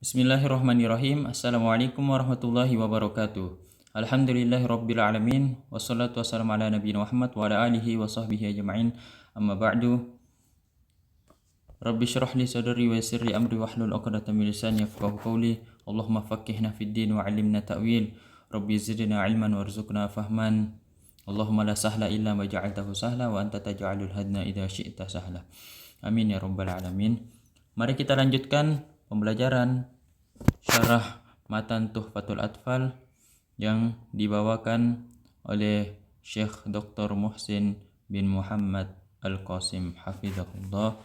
Bismillahirrahmanirrahim. Assalamualaikum warahmatullahi wabarakatuh. Alhamdulillahirabbil alamin wassalatu wassalamu ala nabiyina Muhammad wa ala alihi wa sahbihi ajma'in. Amma ba'du. Rabbi shrah li sadri wa yassir li amri wahlul 'uqdatam min lisani yafqahu qawli. Allahumma faqqihna fid din wa 'allimna ta'wil. Rabbi zidna 'ilman warzuqna fahman. Allahumma la sahla illa ma ja'altahu sahla wa anta taj'alul hadna idza syi'ta sahla. Amin ya rabbal alamin. Mari kita lanjutkan pembelajaran Syarah Matan Tuhfatul Atfal yang dibawakan oleh Syekh Dr. Muhsin bin Muhammad Al-Qasim hafizahullah.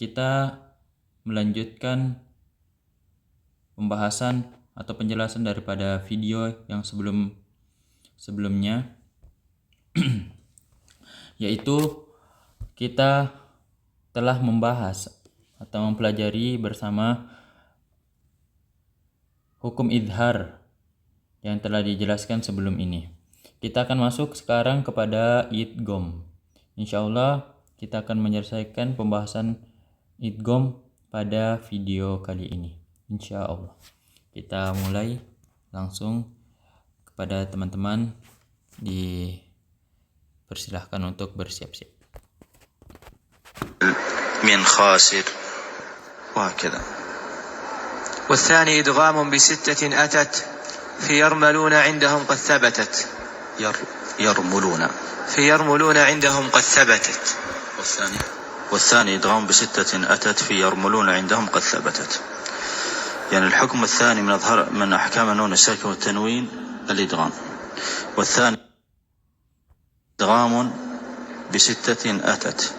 Kita melanjutkan pembahasan atau penjelasan daripada video yang sebelumnya yaitu kita telah membahas atau mempelajari bersama hukum idhar yang telah dijelaskan sebelum ini. Kita akan masuk sekarang kepada idgham. Insyaallah kita akan menyelesaikan pembahasan idgham pada video kali ini. Insyaallah. Kita mulai langsung kepada teman-teman, dipersilahkan untuk bersiap-siap. من خاسر وهكذا. والثاني إدغام بستة أتت في يرملون عندهم قد ثبتت. يرملون عندهم قد ثبتت. والثاني إدغام بستة أتت في يرملون عندهم قد ثبتت. يعني الحكم الثاني من أحكام النون الساكن والتنوين الإدغام. والثاني إدغام بستة أتت،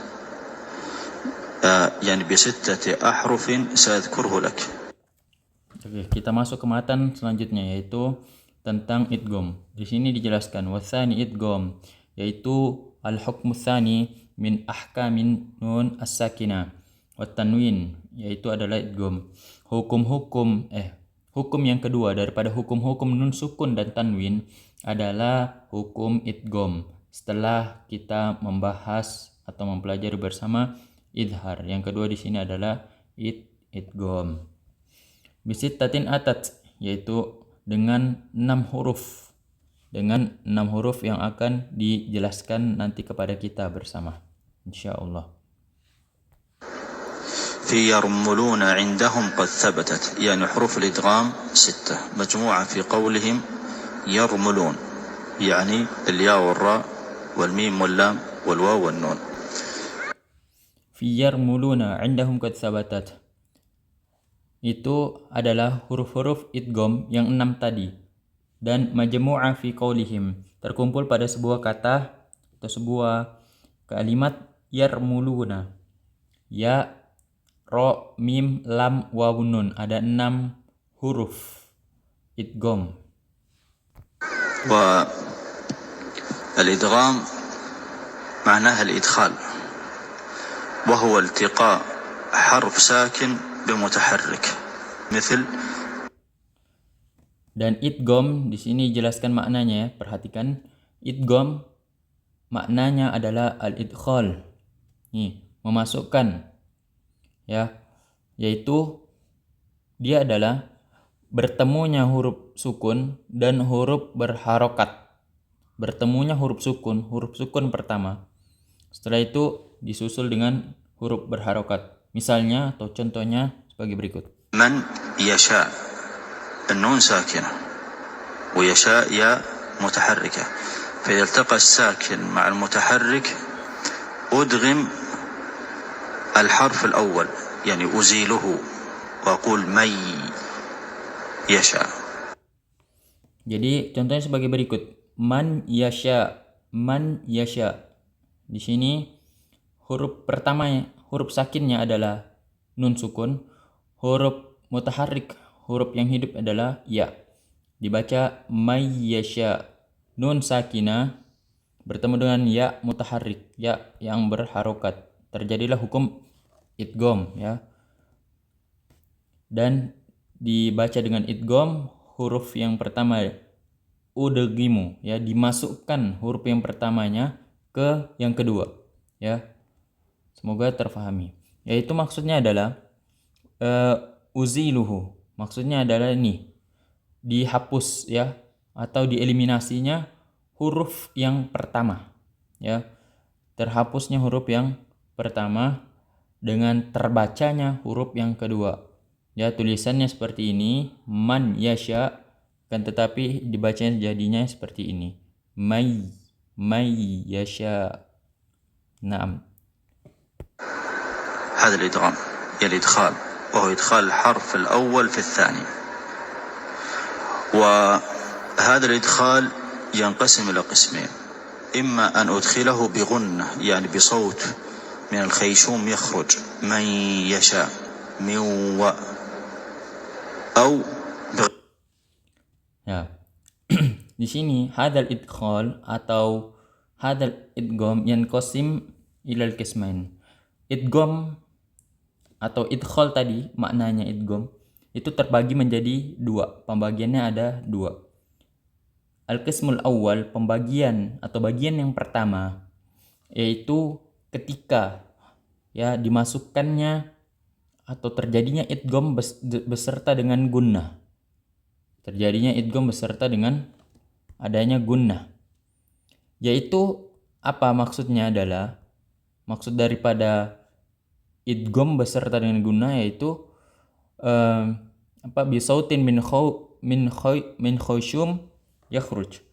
يعني بستة أحرف سأذكره لك. Oke, kita masuk ke matan selanjutnya yaitu tentang idgham. Di sini dijelaskan watsani idgham, yaitu al-hukmu tsani min ahkamin nun as-sakinah wat tanwin, yaitu adalah idgham. Hukum yang kedua daripada hukum-hukum nun sukun dan tanwin adalah hukum idgham. Setelah kita membahas atau mempelajari bersama idhar. Yang kedua di sini adalah idgham. Bisittatin atat, yaitu dengan 6 huruf. Dengan 6 huruf yang akan dijelaskan nanti kepada kita bersama, insyaallah. في يرملون عندهم قد ثبتت، يعني حروف الإدغام 6 مجموعة في قولهم يرملون، يعني الياء والراء والميم واللام والواو والنون. في يرملون عندهم قد ثبتت, itu adalah huruf-huruf idgham yang 6 tadi. Dan majmu'ah fi qaulihim, terkumpul pada sebuah kata atau sebuah kalimat yarmuluna. Ya, ro, mim, lam, waw, nun. Ada 6 huruf idgham. والإدغام معناها الإدخال، وهو التقاء حرف ساكن بمتحرك مثل. Dan idgham di sini jelaskan maknanya ya. Perhatikan, idgham maknanya adalah al-idkhal. Nih, memasukkan ya, yaitu dia adalah bertemunya huruf sukun dan huruf berharokat. Bertemunya huruf sukun pertama. Setelah itu disusul dengan huruf berharokat. Misalnya atau contohnya sebagai berikut. من يشاء النون ساكنة ويشاء يا متحركة، فإذا التقى الساكن مع المتحرك أدغم الحرف الأول، يعني أزيله وأقول من يشاء. Jadi contohnya sebagai berikut. Man yasha. Di sini huruf pertamanya, huruf sakinnya adalah nun sukun. Huruf mutaharrik, huruf yang hidup adalah ya. Dibaca may yasha. Nun sakinah bertemu dengan ya mutaharrik, ya yang berharokat. Terjadilah hukum idgham ya. Dan dibaca dengan idgham, huruf yang pertama udgimu ya, dimasukkan huruf yang pertamanya ke yang kedua ya. Semoga terfahami. Yaitu maksudnya adalah uziluhu. Maksudnya adalah ini dihapus ya atau dieliminasinya huruf yang pertama ya. Terhapusnya huruf yang pertama dengan terbacanya huruf yang kedua. Ya, tulisannya seperti ini, man yasha, kan tetapi dibacanya jadinya seperti ini. May yasha. Naam. هذا الإدغام يعني الإدخال، وهو إدخال الحرف الأول في الثاني. وهذا الإدخال ينقسم إلى قسمين: إما أن أدخله بغنة يعني بصوت من الخيشوم يخرج من يشاء من أو Ya. Di sini hadal idkhal atau hadal idgham yanqasim ilal qismain. Idgham atau idkhal tadi maknanya idgham itu terbagi menjadi dua. Pembagiannya ada dua. Al-qismul awal, pembagian atau bagian yang pertama, yaitu ketika ya dimasukkannya atau terjadinya idgham beserta dengan gunnah. Terjadinya idgham beserta dengan adanya gunnah. Yaitu apa maksudnya adalah maksud daripada idgham beserta dengan gunnah yaitu bisautin min khayshum yakhruj.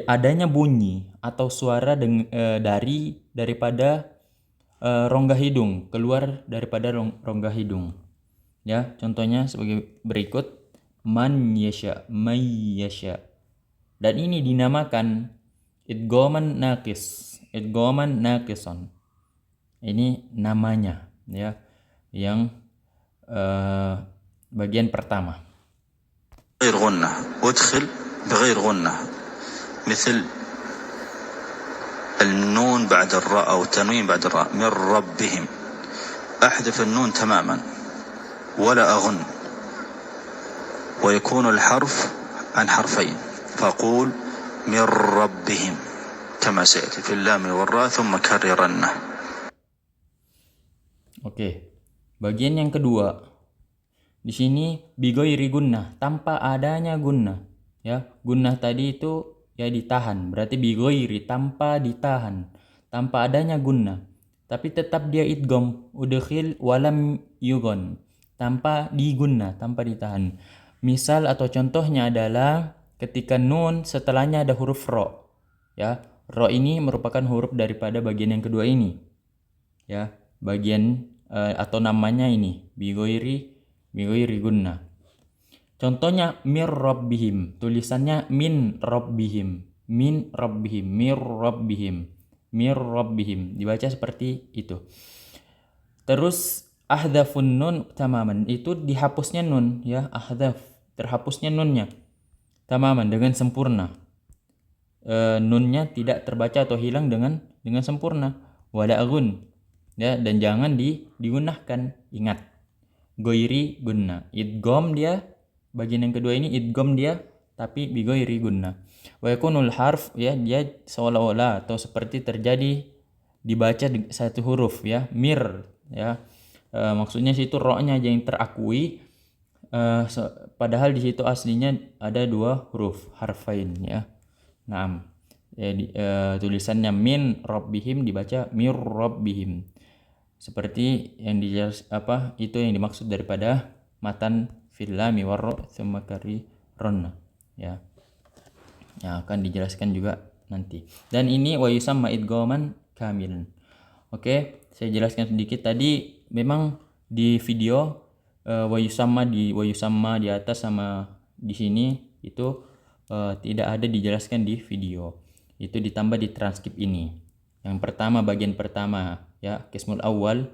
Adanya bunyi atau suara daripada rongga hidung, keluar daripada rongga hidung. Ya, contohnya sebagai berikut: man yasha, may yasha. Dan ini dinamakan idghaman naqis, idghaman naqison. Ini namanya ya, yang bagian pertama. غير غنة، أدخل بغير غنة، مثل النون بعد الراء أو التنوين بعد الراء، من ربهم، أحذف النون تماما ولا أغن، ويكون الحرف عن حرفين، فأقول من ربهم كما سيأتي في اللام والراء ثم كررنه. Oke. Bagian yang kedua. Di sini bighairi gunnah, tanpa adanya gunnah. Ya, gunnah tadi itu ya ditahan, berarti bighairi tanpa ditahan, tanpa adanya gunnah. Tapi tetap dia idgham, udkhil walam yughon, tanpa digunnah, tanpa ditahan. Misal atau contohnya adalah ketika nun setelahnya ada huruf ro. Ya, ro ini merupakan huruf daripada bagian yang kedua ini. Ya, bagian atau namanya ini bighairi gunnah. Contohnya mir rabbihim, tulisannya min rabbihim, mir rabbihim, dibaca seperti itu. Terus ahdafun nun tamaman, itu dihapusnya nun ya, ahdaf, terhapusnya nunnya tamaman dengan sempurna. Nunnya tidak terbaca atau hilang dengan sempurna. Wala agun ya, dan jangan digunakan. Ingat, ghairi gunnah. Idgham dia, bagian yang kedua ini idgham dia tapi bi ghairi gunnah. Wa yakunul harf ya, dia seolah-olah atau seperti terjadi dibaca satu huruf ya, mir ya. Maksudnya situ ro-nya aja yang terakui, padahal di situ aslinya ada dua huruf harfain ya. Naam. Tulisannya min rabbihim dibaca mir rabbihim. Seperti yang itu yang dimaksud daripada matan fil lami warra tsumma karironna ya. Ya, akan dijelaskan juga nanti. Dan ini wa yusamma idghaman kamilan. Oke, saya jelaskan sedikit tadi. Memang di video wa yusamma di atas sama di sini itu tidak ada dijelaskan di video. Itu ditambah di transkrip ini. Yang pertama, bagian pertama ya, qismul awal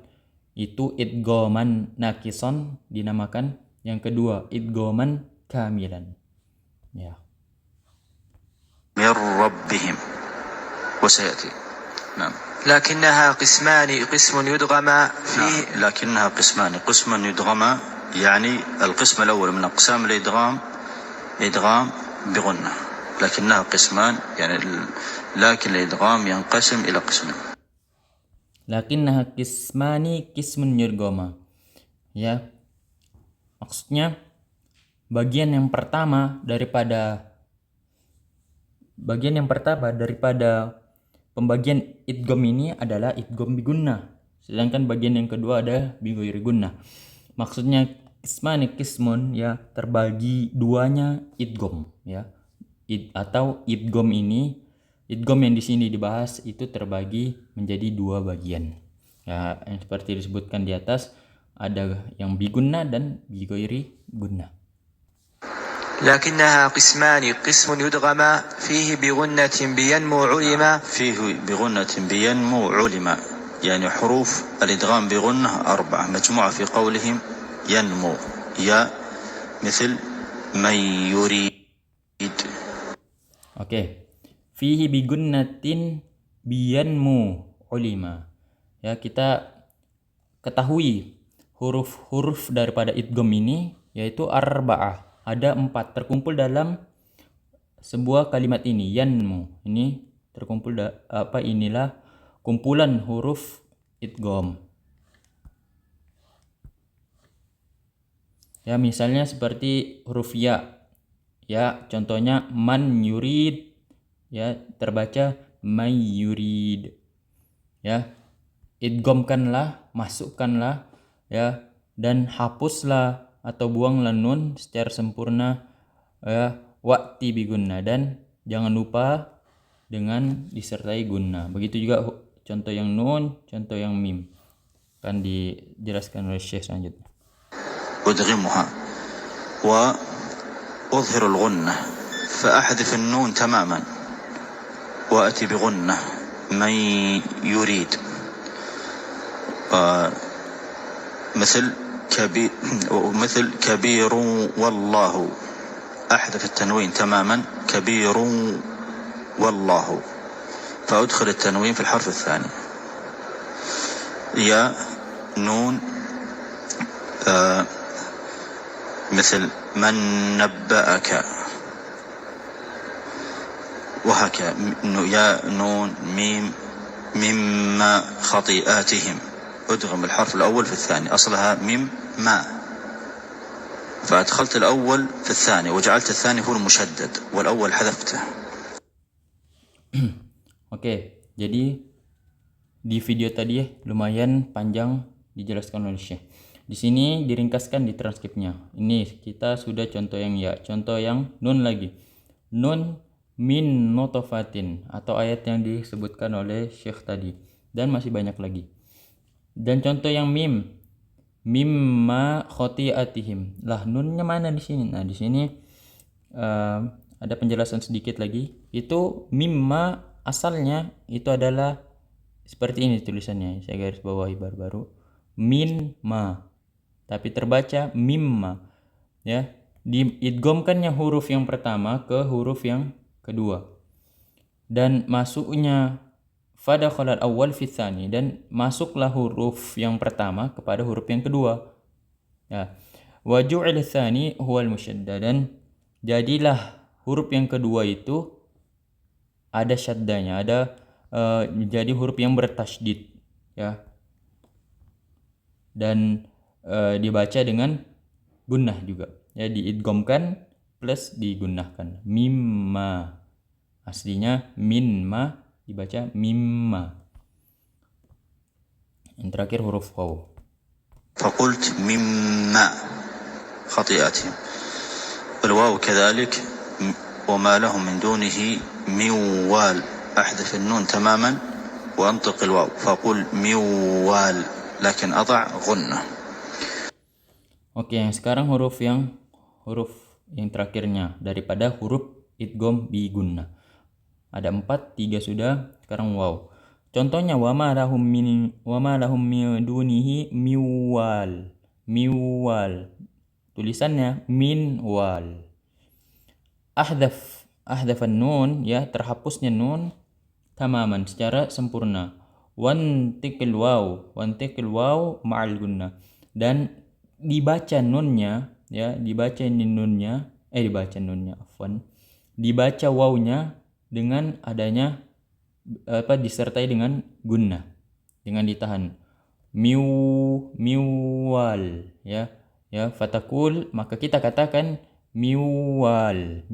itu idghaman naqison dinamakan. Yang kedua idghaman kamilan ya. من ربهم وسيأتي. نعم. لكنها قسمان، قسم يدغم فيه. لكنها قسمان، قسم يدغم يعني القسم الأول من أقسام الإدغام إدغام بغنة، لكنها قسمان يعني لكن الإدغام ينقسم إلى قسمين. Lakinnaha qismani qismun yudghama ya. Maksudnya bagian yang pertama daripada pembagian idgham ini adalah idgham bigunnah. Sedangkan bagian yang kedua ada bighairi gunnah. Maksudnya kismun ya, terbagi duanya idgham ya. Atau idgham yang di sini dibahas itu terbagi menjadi dua bagian. Ya, yang seperti disebutkan di atas, ada yang bigunnah dan bighairi gunnah. لكنها قسمان قسم يدغم فيه بغنة بينمو علم فيه بغنة بينمو علم يعني حروف الإدغام بغنة 4 مجموعة في قولهم ينمو يا مثل من يريد. Oke. Fihi bigunnatin biyanmu ulima. Ya, kita ketahui huruf-huruf daripada idgham ini yaitu arba'ah. Ada 4 terkumpul dalam sebuah kalimat ini, yanmu. Ini terkumpul inilah kumpulan huruf idgham. Ya, misalnya seperti huruf ya. Ya, contohnya man yurid. Ya, terbaca may yurid. Ya, idghamkanlah, masukkanlah ya, dan hapuslah atau buanglah nun secara sempurna ya, wa'ti bi gunnah, dan jangan lupa dengan disertai gunnah. Begitu juga contoh yang nun, contoh yang mim. Akan dijelaskan oleh Syekh selanjutnya. أدغمها وأظهر الغنة فأحذف النون تماما وأتي بغنة من يريد مثل كبير والله أحذف التنوين تماما كبير والله فأدخل التنوين في الحرف الثاني يا نون مثل من نبأك وهكذا يا نون ميم مما خطيئاتهم أدغم الحرف الأول في الثاني أصلها ميم ما فأدخلت الأول في الثاني وجعلت الثاني هو المشدد والأول حذفته. Oke, jadi di video tadi lumayan panjang dijelaskan oleh Syekh. Di sini diringkaskan di transkripnya. Ini kita sudah contoh yang ya, contoh yang nun lagi. Nun min notofatin, atau ayat yang disebutkan oleh Syekh tadi, dan masih banyak lagi. Dan contoh yang mim, mimma khotiatihim. Lah, nunnya mana di sini? Nah, di sini ada penjelasan sedikit lagi. Itu mimma asalnya itu adalah seperti ini tulisannya. Saya garis bawahi baru-baru. Min ma, tapi terbaca mimma. Ya, diidghamkannya huruf yang pertama ke huruf yang kedua, dan masuknya fadakhalal awwal fi tsani, dan masuklah huruf yang pertama kepada huruf yang kedua. Ya, wa ju'il tsani huwal musyaddad, dan jadilah huruf yang kedua itu ada syaddanya, ada menjadi huruf yang bertasydid ya, dan dibaca dengan gunnah juga ya, diidghamkan plus digunnahkan. Mimma, aslinya minma, dibaca mimma. Yang terakhir huruf waw. فقلت مما خطيئتهم الواو كذلك وما لهم من دونه موال أحذف النون تماما وأنطق الواو فقل موال لكن أضع غنة. Oke, yang sekarang huruf yang terakhirnya daripada huruf idgham bi gunnah. Ada 4, 3 sudah, sekarang waw. Contohnya wama lahum min dunihi miwal. Miwal. Tulisannya min wal. Ahdafan nun ya, terhapusnya nun tamaman secara sempurna. Wantiqil waw ma'al gunnah. Dan dibaca nunnya ya, dibaca wawnya dengan adanya disertai dengan gunnah, dengan ditahan. Miwal ya, ya, fatakul, maka kita katakan miwal,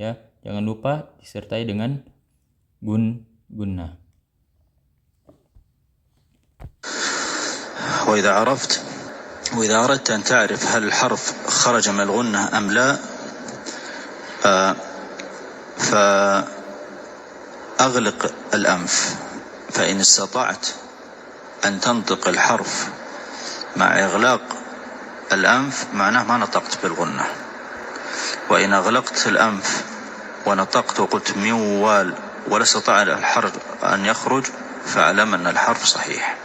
ya. Jangan lupa disertai dengan gunnah. وإذا أردت أن تعرف هل الحرف خرج من الغنة أم لا فأغلق الأنف، فإن استطعت أن تنطق الحرف مع إغلاق الأنف معناه ما نطقت بالغنة، وإن أغلقت الأنف ونطقت وقلت موال ولا استطاع الحرف أن يخرج فاعلم أن الحرف صحيح.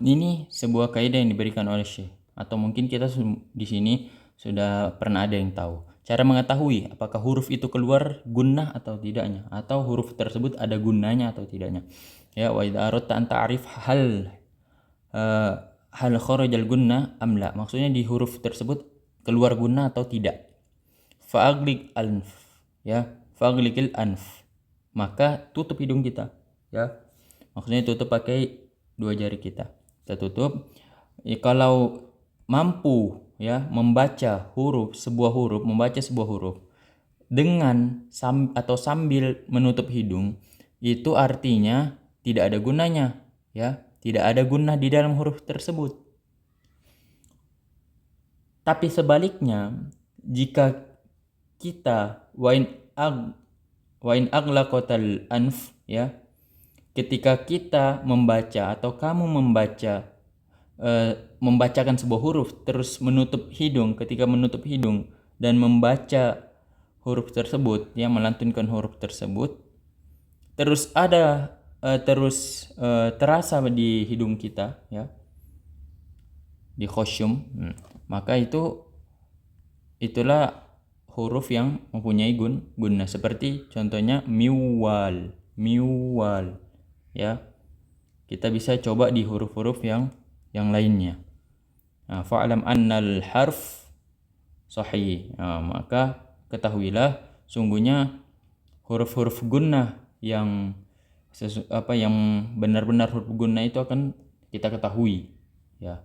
Ini sebuah kaidah yang diberikan oleh Syekh, atau mungkin kita di sini sudah pernah ada yang tahu. Cara mengetahui apakah huruf itu keluar gunnah atau tidaknya, atau huruf tersebut ada gunnahnya atau tidaknya. Ya, wa idza aradta an ta'rif hal kharajal gunnah am la. Maksudnya di huruf tersebut keluar gunnah atau tidak. Fa'aghliq anf, ya, fa'aghliqil anf. Maka tutup hidung kita, ya. Maksudnya tutup pakai 2 jari kita tutup. Kalau mampu, ya, membaca sebuah huruf dengan sambil menutup hidung, itu artinya tidak ada gunanya, ya, tidak ada gunnah di dalam huruf tersebut. Tapi sebaliknya, jika kita wain aghlaqatal anf, ya, ketika kita membaca atau kamu membacakan sebuah huruf terus menutup hidung, ketika menutup hidung dan membaca huruf tersebut, ya, melantunkan huruf tersebut, terus terasa di hidung kita, ya, di khosyum, maka itulah huruf yang mempunyai gunnah, seperti contohnya miwal, ya. Kita bisa coba di huruf-huruf yang lainnya. Fa'lam annal harf sahih. Maka ketahuilah sungguhnya huruf-huruf gunnah yang benar-benar huruf gunnah itu akan kita ketahui, ya.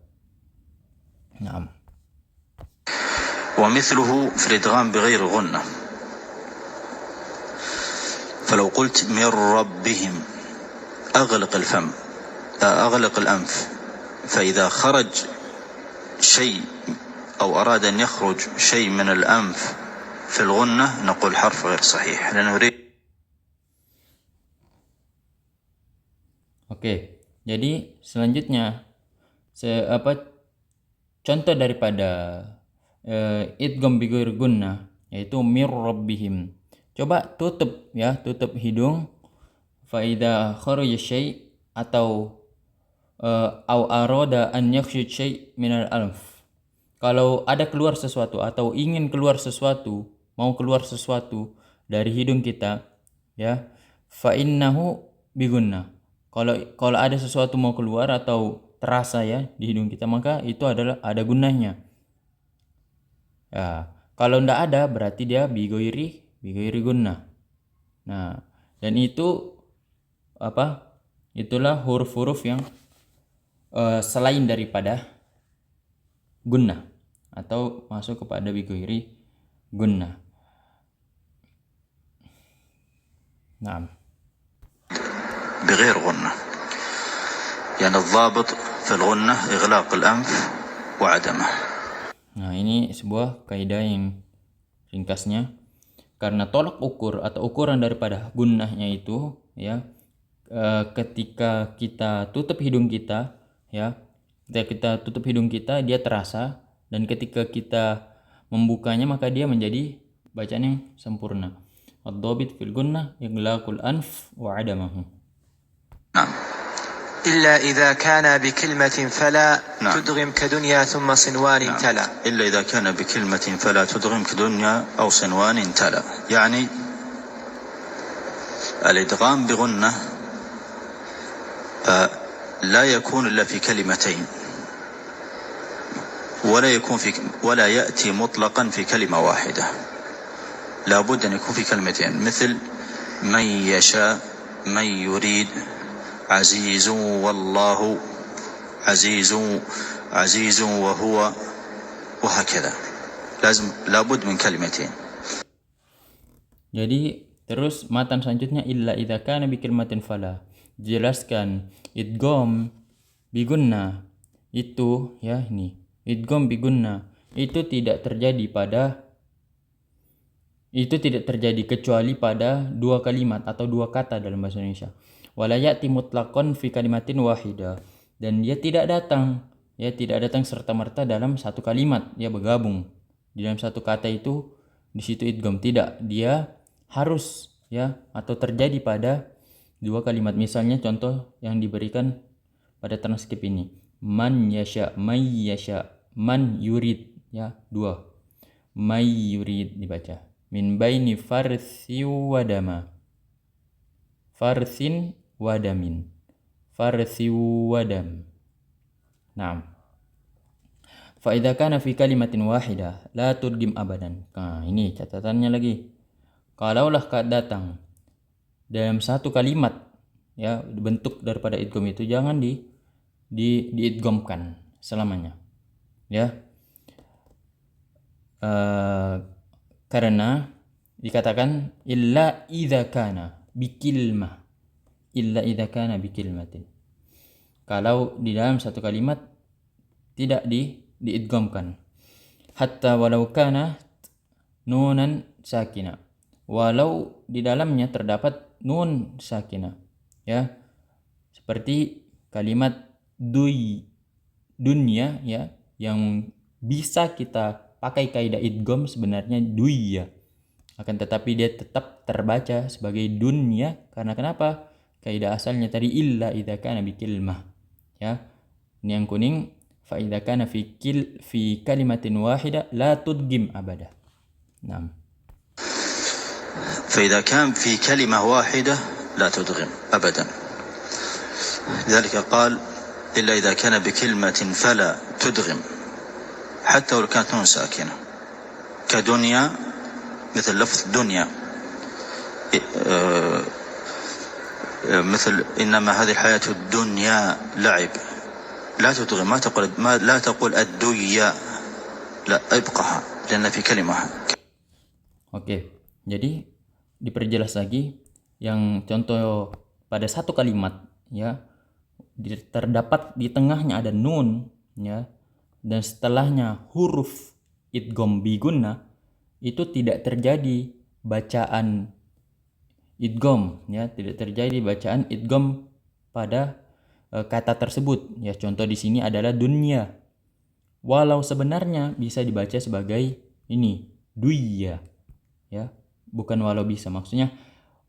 Naam. ومثله في الإدغام بغير غنة، فلو قلت من ربهم أغلق الأنف، فإذا خرج شيء أو أراد أن يخرج شيء من الأنف في الغنة نقول حرف غير صحيح، لأنه Oke, jadi selanjutnya contoh daripada idgham bi ghairi gunnah, yaitu mir rabbihim. Coba tutup hidung. Fa idza kharaja syai' atau au arada an yakhruj syai' min al-anf. Kalau ada keluar sesuatu atau ingin keluar sesuatu, mau keluar sesuatu dari hidung kita, ya, fa innahu bi gunnah. Kalau ada sesuatu mau keluar atau terasa, ya, di hidung kita, maka itu adalah ada gunnahnya. Ya, kalau ndak ada berarti dia bi ghairi gunnah. Nah, dan itulah huruf-huruf yang selain daripada gunnah atau masuk kepada bi ghairi gunnah. Naam. بغير غنة، يعني الضابط في الغنة إغلاق الأنف وعدمه. Nah, ini sebuah kaidah yang ringkasnya, karena tolak ukur atau ukuran daripada gunnahnya itu, ya, ketika kita tutup hidung kita, ya, ketika kita tutup hidung kita dia terasa, dan ketika kita membukanya maka dia menjadi bacaan yang sempurna. Ad-dhabit fil gunnah iglaqul anf wa adamahu. إلا إذا كان بكلمة فلا تدغم كدنيا ثم صنوان تلا. إلا إذا كان بكلمة فلا تدغم كدنيا أو صنوان تلا، يعني الإدغام بغنة لا يكون إلا في كلمتين، ولا يأتي مطلقا في كلمة واحدة، لا بد أن يكون في كلمتين، مثل من يشاء، من يريد، عزيز والله، عزيز عزيز وهو وهكذا، لابد من كلمتين. Jadi terus matan selanjutnya illa idza kana bi kalimatin fala. Jelaskan idgham bigunna itu ya ini. Idgham bigunna itu tidak terjadi kecuali pada dua kalimat atau dua kata dalam bahasa Indonesia. Wala ya'ti mutlaqan fi kalimatin wahida, dan dia tidak datang serta-merta dalam satu kalimat, dia bergabung di dalam satu kata itu, di situ idgham tidak, dia harus ya atau terjadi pada dua kalimat. Misalnya contoh yang diberikan pada transkrip ini, man yasha, may yasha, man yurid ya, dua, may yurid dibaca, min baini farsi wadama, farsin wadamin, farsi wadam. Naam. Fa idza kana fi kalimatin wahidah la tudgim abadan. Nah, ini catatannya lagi. Kalaulah datang dalam satu kalimat ya, bentuk daripada idgham itu jangan diidghamkan selamanya. Ya. Karena dikatakan illa idza kana bikilmah. Illa idza kana bikilmatin. Kalau di dalam satu kalimat tidak diidghamkan. Hatta walau kana nunan sakina. Walau di dalamnya terdapat nun sakinah ya, seperti kalimat dunya ya, yang bisa kita pakai kaidah idgham sebenarnya duya, akan tetapi dia tetap terbaca sebagai dunya karena kenapa? Kaidah asalnya tadi illa idza kana bikilmah ya. Ini yang kuning, fa idza kana fi kalimatin wahida la tudgim abada. Naam. فإذا كان في كلمة واحدة لا تدغم أبدا، لذلك قال إلا إذا كان بكلمة فلا تدغم حتى ولو كانت نون ساكنة، كدنيا مثل لفظ دنيا، مثل إنما هذه الحياة الدنيا لعب، لا تدغم، لا تقول الدنيا، لا ابقها لأن في كلمة. Oke, jadi diperjelas lagi yang contoh pada satu kalimat ya, terdapat di tengahnya ada nun ya, dan setelahnya huruf idgham bigunna, itu tidak terjadi bacaan idgham ya, tidak terjadi bacaan idgham pada kata tersebut ya. Contoh di sini adalah dunya, walau sebenarnya bisa dibaca sebagai ini duya ya, bukan walau bisa, maksudnya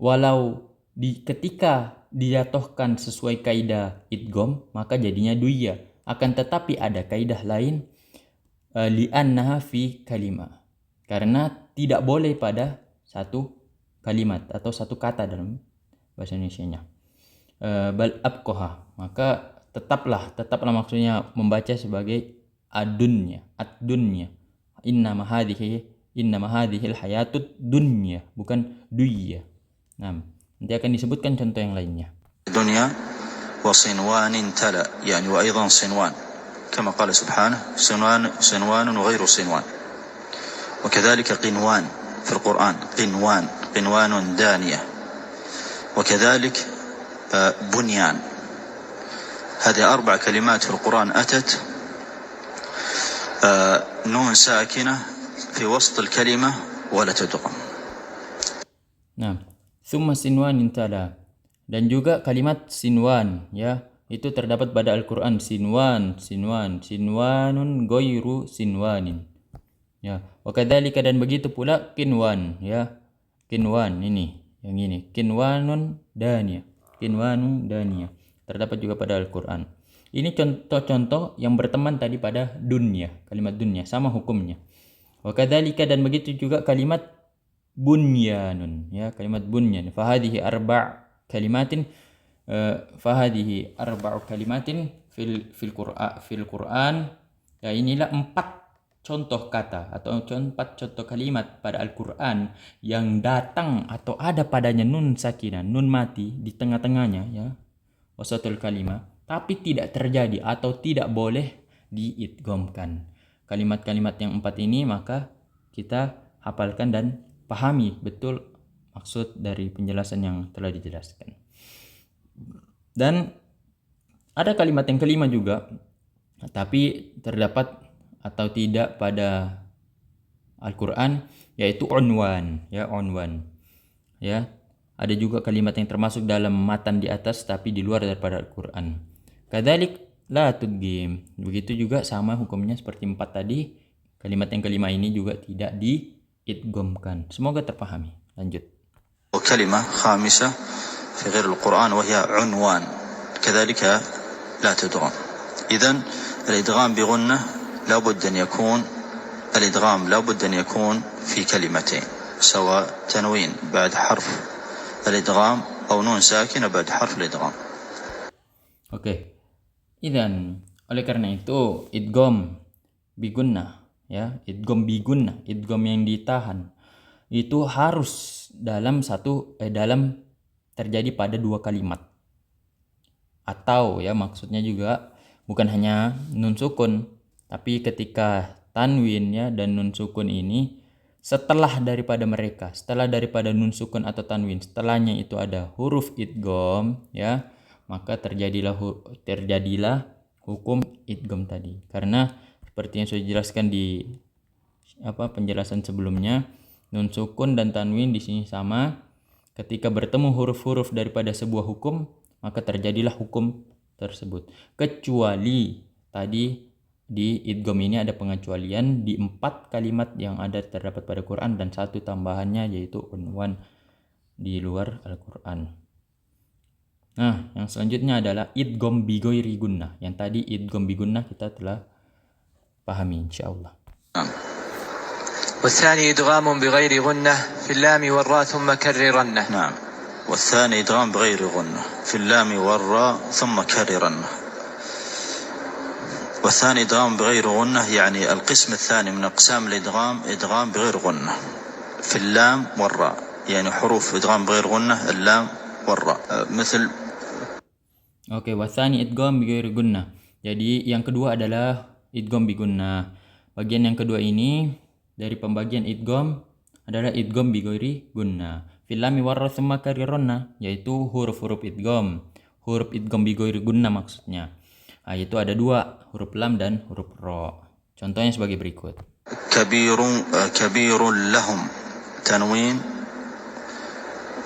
walau ketika dijatuhkan sesuai kaidah idgham maka jadinya duya, akan tetapi ada kaidah lain li'annaha fi kalimah, karena tidak boleh pada satu kalimat atau satu kata dalam bahasa Indonesianya. Bal abqaha, maka tetaplah maksudnya membaca sebagai adunya, innama hadhil hayatud dunya, bukan duya. Nah, nanti akan disebutkan contoh yang lainnya. Dunya wa sinwanin tala, yani wa aidan sinwan, kama qala subhanahu sinwan wa ghairu sinwan. وكذلك قنوان في القرآن، قنوان دانية، وكذلك بنيان. هذه 4 كلمات في القرآن أتت نون ساكنة في وسط الكلمة ولا تدغم. Nah, summa sinwanin tala, dan juga kalimat sinwan ya, itu terdapat pada Al-Qur'an. Sinwanun ghairu sinwanin ya. Wa kadzalika, dan begitu pula kinwan ya. Kinwan ini, yang ini kinwanun daniyah. Terdapat juga pada Al-Qur'an. Ini contoh-contoh yang berteman tadi pada dunya, kalimat dunya sama hukumnya. Wa kadzalika, dan begitu juga kalimat bunyanun ya, kalimat bunyan. Fahadhihi arba'u kalimatin fil Qur'an ya. Inilah 4 contoh kata atau 4 contoh kalimat pada Al-Qur'an yang datang atau ada padanya nun sakinah, nun mati di tengah-tengahnya ya, wasatul kalimah, tapi tidak terjadi atau tidak boleh diidghamkan. Kalimat-kalimat yang 4 ini maka kita hafalkan dan pahami betul maksud dari penjelasan yang telah dijelaskan. Dan ada kalimat yang kelima juga, tapi terdapat atau tidak pada Al-Quran, yaitu unwan, ya, unwan. Ya, ada juga kalimat yang termasuk dalam matan di atas tapi di luar daripada Al-Quran. Kadzalik la tudghim. Begitu juga sama hukumnya seperti 4 tadi. Kalimat yang kelima ini juga tidak diidghamkan. Semoga terpahami. Lanjut. وكلمة خامسة في غير القرآن وهي عنوان كذلك لا تدغم. إذن الإدغام بغنة لابد أن يكون في كلمتين، سواء تنوين بعد حرف الإدغام أو نون ساكنة بعد حرف الإدغام. Oke. Idzan, oleh karena itu idgham bigunnah, ya, idgham bigunnah, idgham yang ditahan itu harus dalam terjadi pada 2 kalimat. Atau ya maksudnya juga bukan hanya nun sukun, tapi ketika tanwin ya dan nun sukun ini setelah daripada nun sukun atau tanwin, setelahnya itu ada huruf idgham, ya, maka terjadilah hukum idgham tadi. Karena seperti yang sudah dijelaskan di penjelasan sebelumnya, nun sukun dan tanwin di sini sama. Ketika bertemu huruf-huruf daripada sebuah hukum, maka terjadilah hukum tersebut. Kecuali tadi di idgham ini ada pengecualian di 4 kalimat yang terdapat pada Quran dan 1 tambahannya yaitu unwan di luar Al-Quran. Nah, yang selanjutnya adalah idgham bi ghairi gunnah. Yang tadi idgham bi gunnah kita telah pahami insyaallah. والثاني إدغام بغير غنة في اللام والراء ثم كررنه. نعم، والثاني إدغام بغير غنة في اللام والراء ثم كررنه. والثاني إدغام بغير غنة يعني القسم الثاني من أقسام الإدغام إدغام بغير غنة في اللام والراء، يعني حروف إدغام بغير غنة اللام والراء مثل. Oke, wasani idgham bi ghairi gunnah. Jadi yang kedua adalah idgham bi gunnah. Bagian yang kedua ini dari pembagian idgham adalah idgham bi ghairi gunnah. Fil lam warra tsumma karirna, yaitu huruf-huruf idgham. Huruf idgham bi ghairi gunnah maksudnya. Yaitu ada 2, huruf lam dan huruf ra. Contohnya sebagai berikut. Kabirun lahum tanwin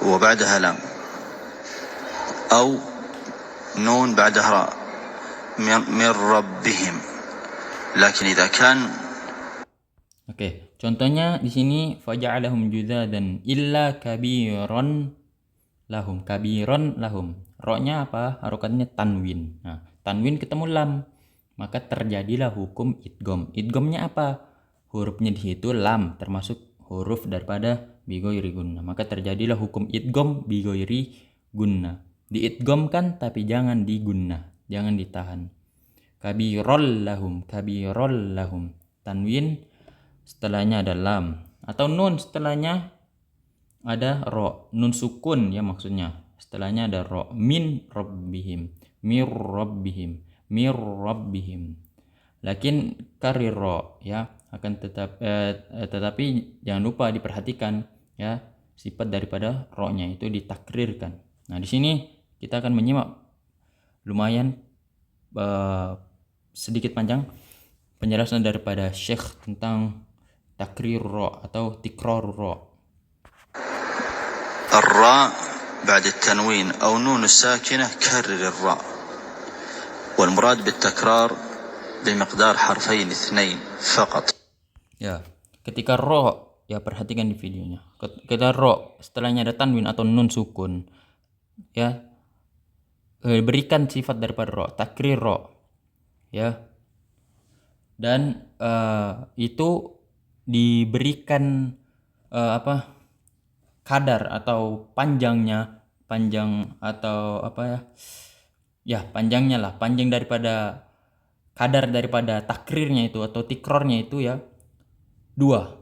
wa ba'daha lam. Atau nun ba'daha ra. Min rabbihim. Lakin idza kan. Oke, contohnya di sini faja'alahum judzadan illa kabiron lahum. Kabiron lahum. Ro-nya apa? Harokatnya tanwin. Nah, tanwin ketemu lam, maka terjadilah hukum idgham. Idghamnya apa? Hurufnya di situ lam, termasuk huruf daripada bi ghairi gunnah. Maka terjadilah hukum idgham bi ghairi gunnah. Diidghamkan tapi jangan digunnah, jangan ditahan. Kabirol lahum, kabirol lahum. Tanwin setelahnya ada lam, atau nun setelahnya ada ro, nun sukun ya maksudnya. Setelahnya ada ro, min rabbihim, mir rabbihim, mir rabbihim. Lakin kariro ya, akan tetapi jangan lupa diperhatikan ya, sifat daripada ro-nya itu ditakrirkan. Nah, di sini kita akan menyimak lumayan sedikit panjang penjelasan daripada Syekh tentang takrir ro atau tikrar ro. الراء بعد التنوين أو نون الساكنة كرر الراء، والمراد بالتكرار بمقدار حرفين 2 فقط. Ya, ketika ro, ya perhatikan di videonya. Ketika ro setelahnya ada tanwin atau nun sukun, ya berikan sifat daripada ro, takrir ro, ya. Dan itu diberikan kadar atau panjang daripada kadar daripada takrirnya itu atau tikrornya itu ya dua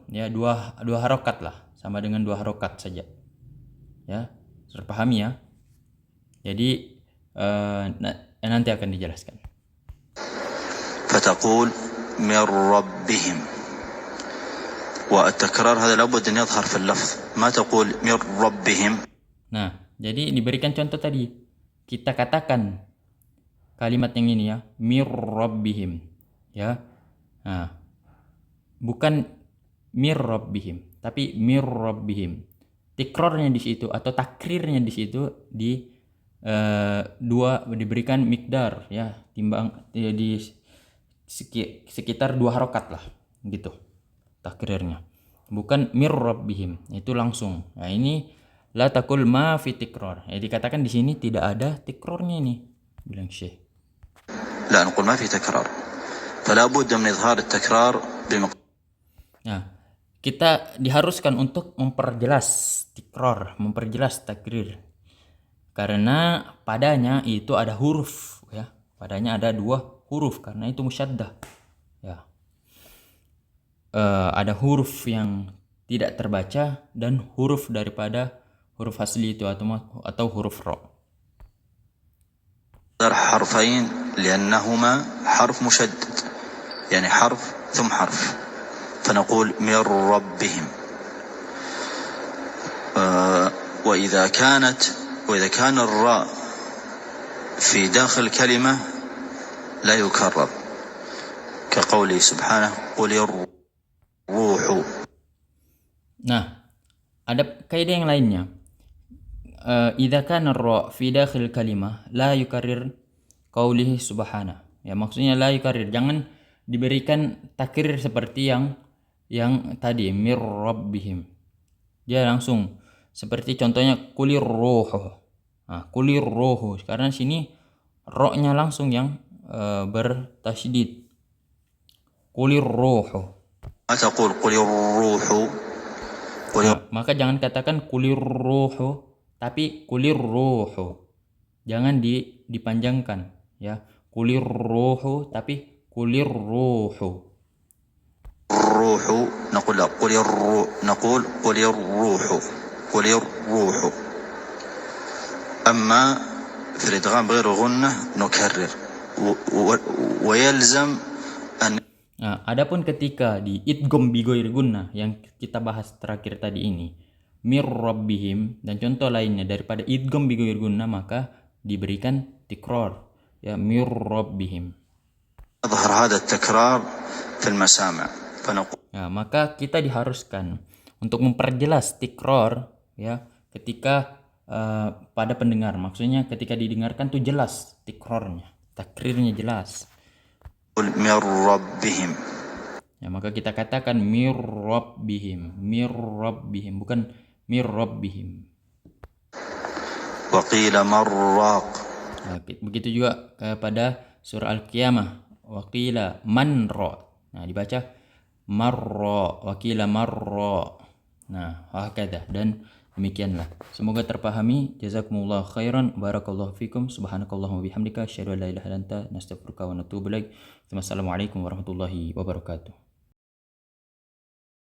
harokat lah, sama dengan 2 harokat saja ya. Terpahami ya. Jadi nanti akan dijelaskan. فتقول من ربهم. والتكرار هذا لابد أن يظهر في اللفظ، ما تقول من ربهم. Nah, jadi diberikan contoh tadi. Kita katakan kalimat yang ini ya, mir rabbihim. Ya. Nah, bukan mir rabbihim, tapi mir rabbihim. Tikrornya di situ atau takrirnya di situ diberikan mikdar ya, timbang di sekitar 2 harokat lah gitu. Takrirnya. Bukan mir rabbihim, itu langsung. Nah, ini la takul ma fi tikrar. Ya, dikatakan di sini tidak ada tikrornya ini, bilang Syekh. لا نقول ما في تكرار، فلا بد من إظهار التكرار Nah, kita diharuskan untuk memperjelas tikrar, memperjelas takrir. Karena padanya itu ada huruf ya. Padanya ada 2 huruf karena itu musyaddah. Ya. Ada huruf yang tidak terbaca dan huruf daripada huruf asli itu atau huruf ra. حرفين لأنهما حرف مشدد، يعني حرف ثم حرف، فنقول من ربهم. وإذا كان الراء في داخل الكلمة لا يكرر، كقوله سبحانه قل الروح. Nah, ada kaidah yang lainnya. Idza kana ar-ra fi dakhil kalimah la yukarrir qaulihi subhana. Ya, maksudnya la yukarrir, jangan diberikan takrir seperti yang tadi mir rabbihim. Dia langsung seperti contohnya kulir ruhu. Nah, kulir ruhu karena sini ra-nya langsung yang bertasydid. Kulir ruhu. تقول قل الروح. Nah, maka jangan katakan kulir ruhu, tapi kulir ruhu. Jangan dipanjangkan ya. Kulir ruhu tapi kulir ruhu. الروح نقول لا، قل الروح، نقول قل الروح، قل الروح. أما في الإدغام غير غنة نكرر ويلزم أن. Nah, adapun ketika di idgham bi ghairi gunnah yang kita bahas terakhir tadi ini, mir rabbihim dan contoh lainnya daripada idgham bi ghairi gunnah, maka diberikan tikrar ya, mir rabbihim. يظهر هذا التكرار في المسامع فنقول. Nah, maka kita diharuskan untuk memperjelas tikrar ya ketika pada pendengar. Maksudnya ketika didengarkan tuh jelas tikrarnya, takrirnya jelas. من ربهم. Ya, maka kita katakan mir rabbihim, bukan mir rabbihim. وقيل مراق. Nah, begitu juga kepada surah Al-Qiyamah, waqila man ra. Nah, dibaca marra, waqila marra. Nah, hakada dan demikianlah. Semoga terpahami. Jazakumullah khairan, barakallahu fikum, subhanakallahumma bihamdika, asyhadu an la ilaha illa anta, nastaghfiruka wa natubu ilaik. Wassalamualaikum warahmatullahi wabarakatuh.